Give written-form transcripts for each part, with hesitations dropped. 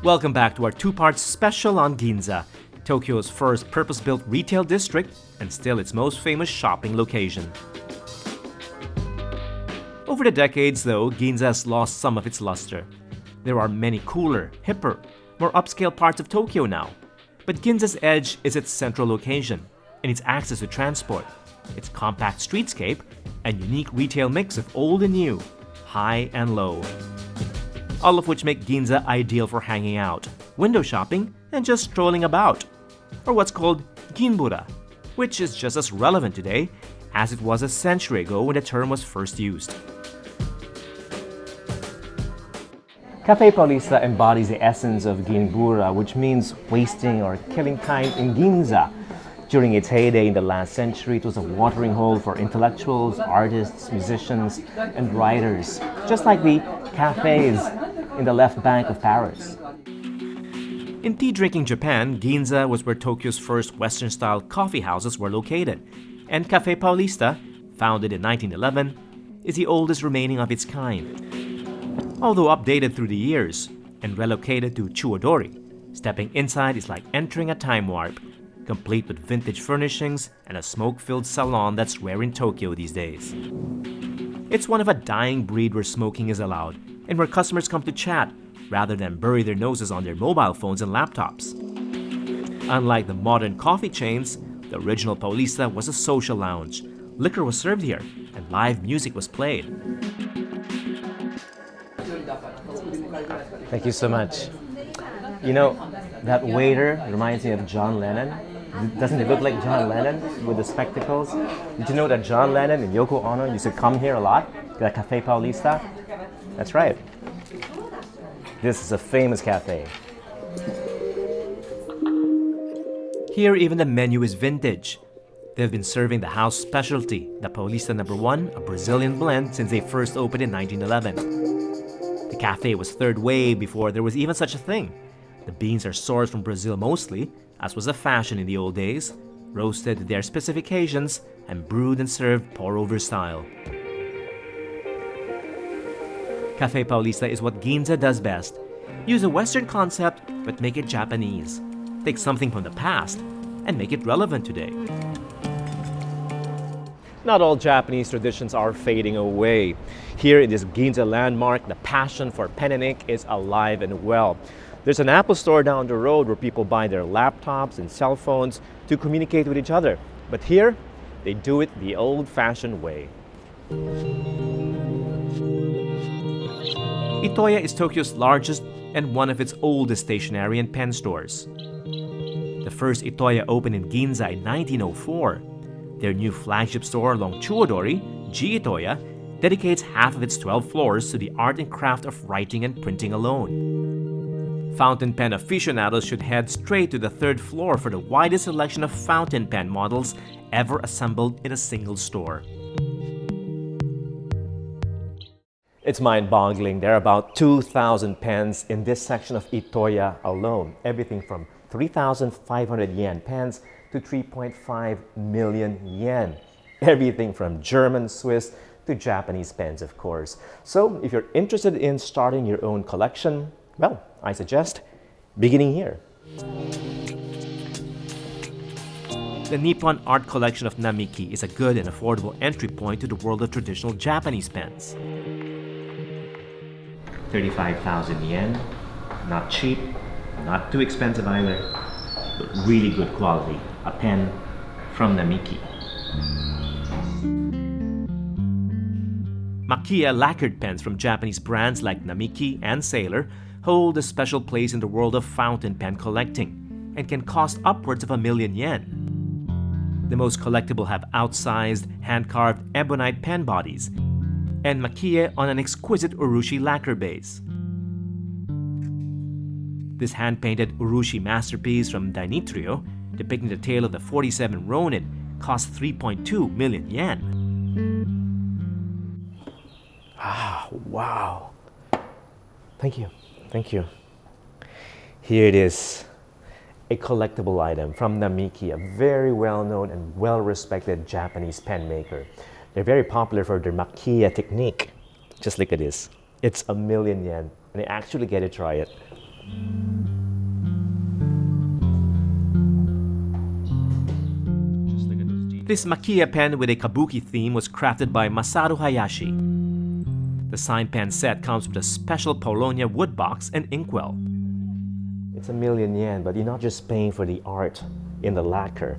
Welcome back to our two-part special on Ginza, Tokyo's first purpose-built retail district and still its most famous shopping location. Over the decades, though, Ginza has lost some of its luster. There are many cooler, hipper, more upscale parts of Tokyo now. But Ginza's edge is its central location and its access to transport, its compact streetscape, and unique retail mix of old and new, high and low. All of which make Ginza ideal for hanging out, window shopping, and just strolling about. Or what's called Ginbura, which is just as relevant today as it was a century ago when the term was first used. Cafe Paulista embodies the essence of Ginbura, which means wasting or killing time in Ginza. During its heyday in the last century, it was a watering hole for intellectuals, artists, musicians, and writers, just like the cafes in the left bank of Paris. In tea-drinking Japan, Ginza was where Tokyo's first Western-style coffee houses were located, and Cafe Paulista, founded in 1911, is the oldest remaining of its kind. Although updated through the years and relocated to Chuwadori, stepping inside is like entering a time warp, complete with vintage furnishings and a smoke-filled salon that's rare in Tokyo these days. It's one of a dying breed where smoking is allowed and where customers come to chat rather than bury their noses on their mobile phones and laptops. Unlike the modern coffee chains, the original Paulista was a social lounge. Liquor was served here and live music was played. Thank you so much. You know, that waiter reminds me of John Lennon. Doesn't he look like John Lennon with the spectacles? Did you know that John Lennon and Yoko Ono used to come here a lot? The Cafe Paulista? That's right. This is a famous cafe. Here, even the menu is vintage. They've been serving the house specialty, the Paulista No. 1, a Brazilian blend, since they first opened in 1911. The cafe was third wave before there was even such a thing. The beans are sourced from Brazil mostly, as was a fashion in the old days, roasted to their specifications, and brewed and served pour-over style. Cafe Paulista is what Ginza does best. Use a Western concept, but make it Japanese. Take something from the past and make it relevant today. Not all Japanese traditions are fading away. Here in this Ginza landmark, the passion for pen and ink is alive and well. There's an Apple store down the road where people buy their laptops and cell phones to communicate with each other. But here, they do it the old-fashioned way. Itoya is Tokyo's largest and one of its oldest stationery and pen stores. The first Itoya opened in Ginza in 1904. Their new flagship store along Chuwadori, Itoya, dedicates half of its 12 floors to the art and craft of writing and printing alone. Fountain pen aficionados should head straight to the third floor for the widest selection of fountain pen models ever assembled in a single store. It's mind-boggling. There are about 2,000 pens in this section of Itoya alone. Everything from 3,500 yen pens to 3.5 million yen. Everything from German, Swiss to Japanese pens, of course. So if you're interested in starting your own collection, well, I suggest beginning here. The Nippon Art Collection of Namiki is a good and affordable entry point to the world of traditional Japanese pens. 35,000 yen, not cheap, not too expensive either, but really good quality. A pen from Namiki. Makia lacquered pens from Japanese brands like Namiki and Sailor hold a special place in the world of fountain pen collecting and can cost upwards of 1 million yen. The most collectible have outsized, hand-carved ebonite pen bodies and Makia on an exquisite urushi lacquer base. This hand-painted urushi masterpiece from Dainitrio, depicting the tale of the 47 Ronin, cost 3.2 million yen. Ah, wow. Thank you. Thank you. Here it is, a collectible item from Namiki, a very well-known and well-respected Japanese pen maker. They're very popular for their makia technique. Just look at this. It's 1 million yen, and I actually get to try it. This Makia pen with a Kabuki theme was crafted by Masaru Hayashi. The sign pen set comes with a special Polonia wood box and inkwell. It's yen, but you're not just paying for the art in the lacquer.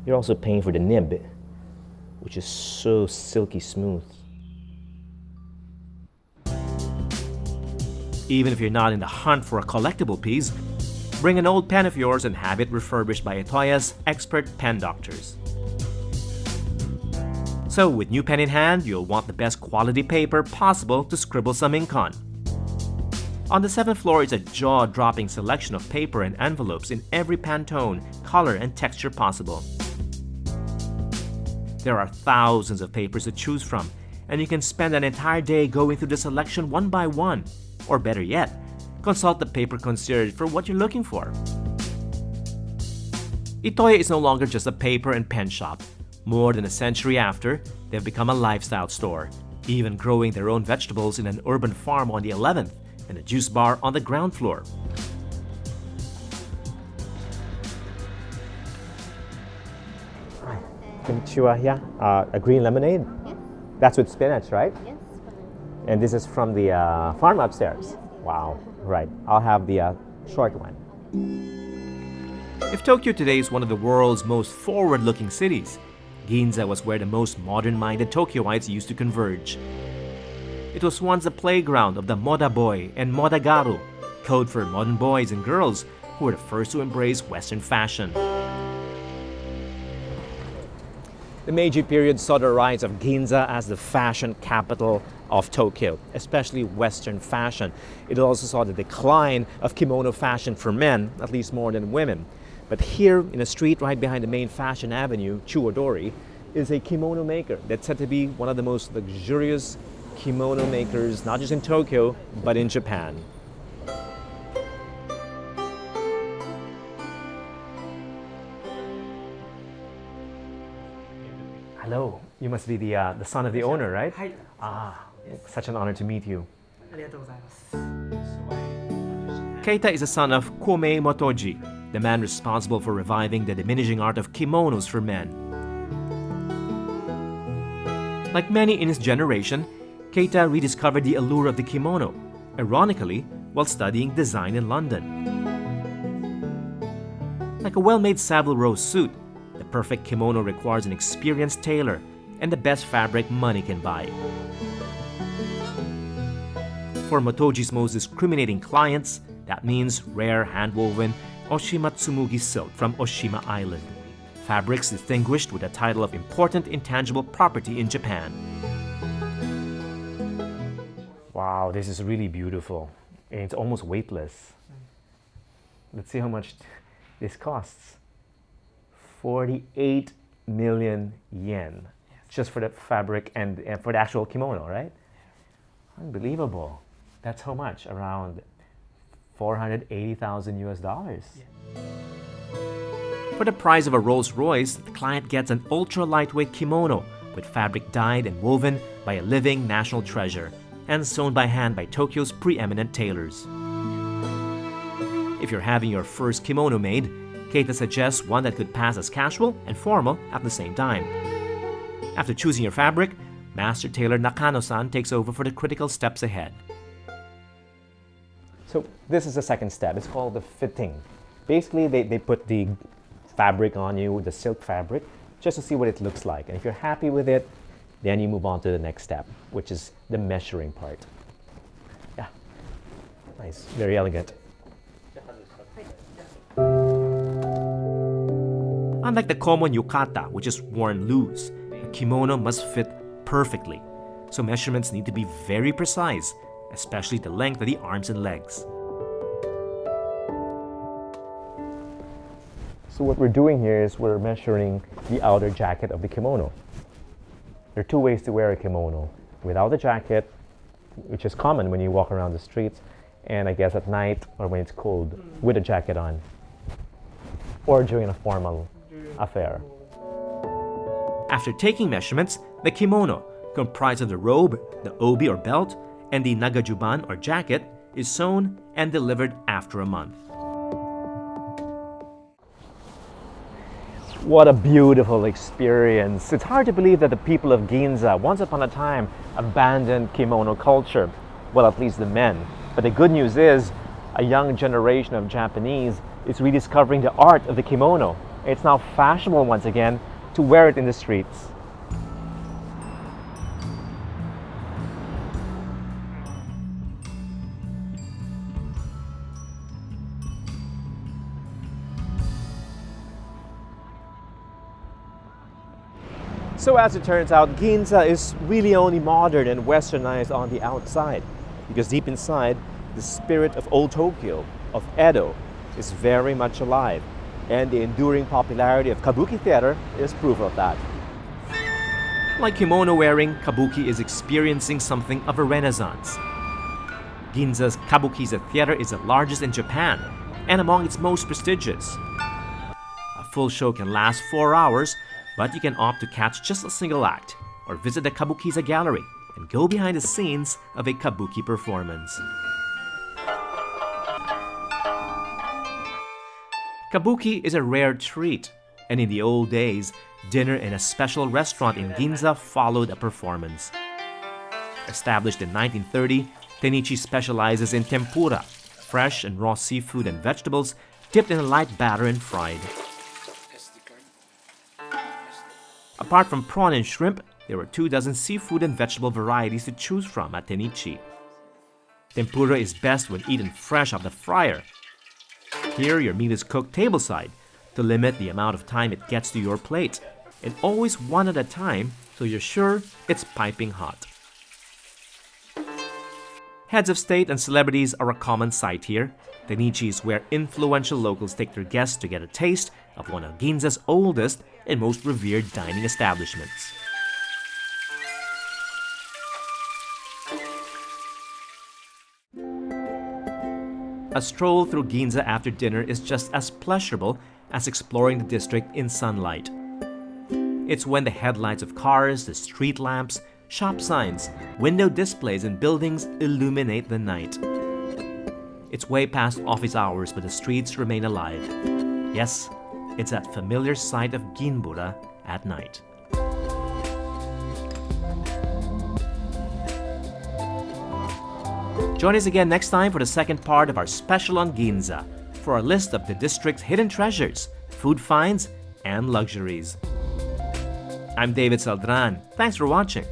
You're also paying for the nib, which is so silky smooth. Even if you're not in the hunt for a collectible piece, bring an old pen of yours and have it refurbished by Itoya's expert pen doctors. So with new pen in hand, you'll want the best quality paper possible to scribble some ink on. On the 7th floor is a jaw-dropping selection of paper and envelopes in every Pantone, color, and texture possible. There are thousands of papers to choose from, and you can spend an entire day going through the selection one by one. Or better yet, consult the paper concierge for what you're looking for. Itoya is no longer just a paper and pen shop. More than a century after, they've become a lifestyle store, even growing their own vegetables in an urban farm on the 11th and a juice bar on the ground floor. Hi. Konnichiwa, yeah. A green lemonade? Yes. That's with spinach, right? Yes. And this is from the farm upstairs? Wow, right. I'll have the short one. If Tokyo today is one of the world's most forward-looking cities, Ginza was where the most modern-minded Tokyoites used to converge. It was once the playground of the Moda Boy and Moda Garu, code for modern boys and girls who were the first to embrace Western fashion. The Meiji period saw the rise of Ginza as the fashion capital of Tokyo, especially Western fashion. It also saw the decline of kimono fashion for men, at least more than women. But here, in a street right behind the main fashion avenue, Chuwadori, is a kimono maker that's said to be one of the most luxurious kimono makers, not just in Tokyo, but in Japan. Hello, you must be the son of the owner, right? Ah, such an honor to meet you. Keita is the son of Komei Motoji, the man responsible for reviving the diminishing art of kimonos for men. Like many in his generation, Keita rediscovered the allure of the kimono, ironically, while studying design in London. Like a well-made Savile Row suit, the perfect kimono requires an experienced tailor and the best fabric money can buy. For Motoji's most discriminating clients, that means rare hand-woven Oshima Tsumugi silk from Oshima Island, fabrics distinguished with the title of Important Intangible Property in Japan. Wow, this is really beautiful. And it's almost weightless. Let's see how much this costs. 48 million yen. Just for the fabric and for the actual kimono, right? Unbelievable. That's how much? Around 480,000 US dollars. For the price of a Rolls Royce, the client gets an ultra lightweight kimono with fabric dyed and woven by a living national treasure and sewn by hand by Tokyo's preeminent tailors. If you're having your first kimono made, Keita suggests one that could pass as casual and formal at the same time. After choosing your fabric, master tailor Nakano-san takes over for the critical steps ahead. So this is the second step. It's called the fitting. Basically, they put the fabric on you, the silk fabric, just to see what it looks like. And if you're happy with it, then you move on to the next step, which is the measuring part. Yeah, nice, very elegant. Unlike the common yukata, which is worn loose, a kimono must fit perfectly. So measurements need to be very precise, especially the length of the arms and legs. So what we're doing here is we're measuring the outer jacket of the kimono. There are two ways to wear a kimono. Without a jacket, which is common when you walk around the streets, and I guess at night or when it's cold, with a jacket on. Or during a formal affair. After taking measurements, the kimono, comprised of the robe, the obi or belt, and the nagajuban or jacket, is sewn and delivered after a month. What a beautiful experience. It's hard to believe that the people of Ginza once upon a time abandoned kimono culture. Well, at least the men. But the good news is a young generation of Japanese is rediscovering the art of the kimono. It's now fashionable once again to wear it in the streets. So as it turns out, Ginza is really only modern and westernized on the outside, because deep inside, the spirit of old Tokyo, of Edo, is very much alive, and the enduring popularity of Kabuki theater is proof of that. Like kimono wearing, Kabuki is experiencing something of a renaissance. Ginza's Kabuki theater is the largest in Japan and among its most prestigious. A full show can last 4 hours, but you can opt to catch just a single act or visit the Kabuki gallery and go behind the scenes of a Kabuki performance. Kabuki is a rare treat, and in the old days, dinner in a special restaurant in Ginza followed a performance. Established in 1930, Tenichi specializes in tempura, fresh and raw seafood and vegetables dipped in a light batter and fried. Apart from prawn and shrimp, there were 24 seafood and vegetable varieties to choose from at Tenichi. Tempura is best when eaten fresh off the fryer. Here, your meat is cooked tableside to limit the amount of time it gets to your plate, and always one at a time so you're sure it's piping hot. Heads of state and celebrities are a common sight here. Tenichi is where influential locals take their guests to get a taste of one of Ginza's oldest and most revered dining establishments. A stroll through Ginza after dinner is just as pleasurable as exploring the district in sunlight. It's when the headlights of cars, the street lamps, shop signs, window displays, and buildings illuminate the night. It's way past office hours, but the streets remain alive. Yes, it's that familiar sight of Ginbura at night. Join us again next time for the second part of our special on Ginza, for our list of the district's hidden treasures, food finds, and luxuries. I'm David Saldran. Thanks for watching.